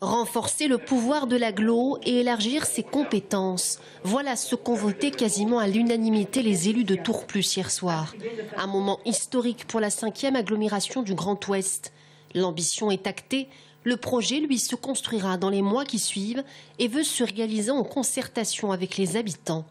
Renforcer le pouvoir de l'agglo et élargir ses compétences. Voilà ce qu'ont voté quasiment à l'unanimité les élus de Tourplus hier soir. Un moment historique pour la 5e agglomération du Grand Ouest. L'ambition est actée. Le projet, lui, se construira dans les mois qui suivent et veut se réaliser en concertation avec les habitants.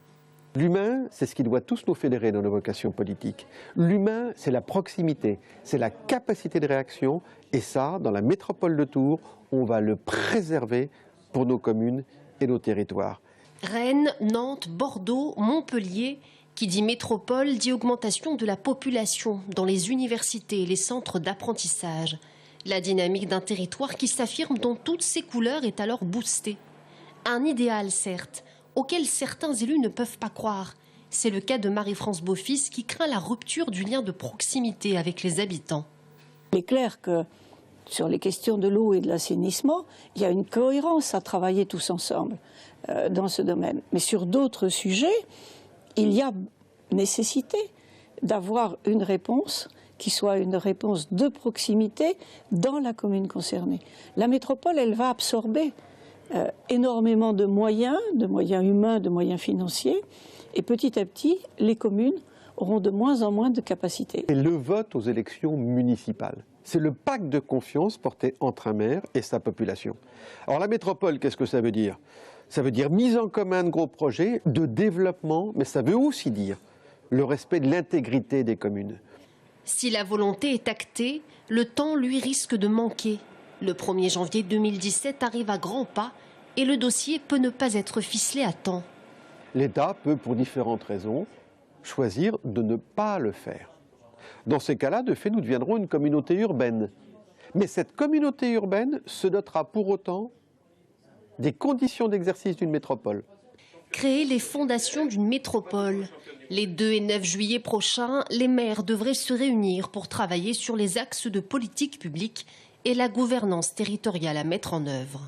L'humain, c'est ce qui doit tous nous fédérer dans nos vocations politiques. L'humain, c'est la proximité, c'est la capacité de réaction. Et ça, dans la métropole de Tours, on va le préserver pour nos communes et nos territoires. Rennes, Nantes, Bordeaux, Montpellier. Qui dit métropole dit augmentation de la population dans les universités et les centres d'apprentissage. La dynamique d'un territoire qui s'affirme dans toutes ses couleurs est alors boostée. Un idéal, certes, auquel certains élus ne peuvent pas croire. C'est le cas de Marie-France Beaufils qui craint la rupture du lien de proximité avec les habitants. Il est clair que sur les questions de l'eau et de l'assainissement, il y a une cohérence à travailler tous ensemble dans ce domaine. Mais sur d'autres sujets, il y a nécessité d'avoir une réponse qui soit une réponse de proximité dans la commune concernée. La métropole, elle va absorber énormément de moyens humains, de moyens financiers, et petit à petit, les communes auront de moins en moins de capacités. Et le vote aux élections municipales, c'est le pacte de confiance porté entre un maire et sa population. Alors la métropole, qu'est-ce que ça veut dire? Ça veut dire mise en commun de gros projets, de développement, mais ça veut aussi dire le respect de l'intégrité des communes. Si la volonté est actée, le temps lui risque de manquer. Le 1er janvier 2017 arrive à grands pas et le dossier peut ne pas être ficelé à temps. L'État peut, pour différentes raisons, choisir de ne pas le faire. Dans ces cas-là, de fait, nous deviendrons une communauté urbaine. Mais cette communauté urbaine se dotera pour autant des conditions d'exercice d'une métropole. Créer les fondations d'une métropole. Les 2 et 9 juillet prochains, les maires devraient se réunir pour travailler sur les axes de politique publique et la gouvernance territoriale à mettre en œuvre.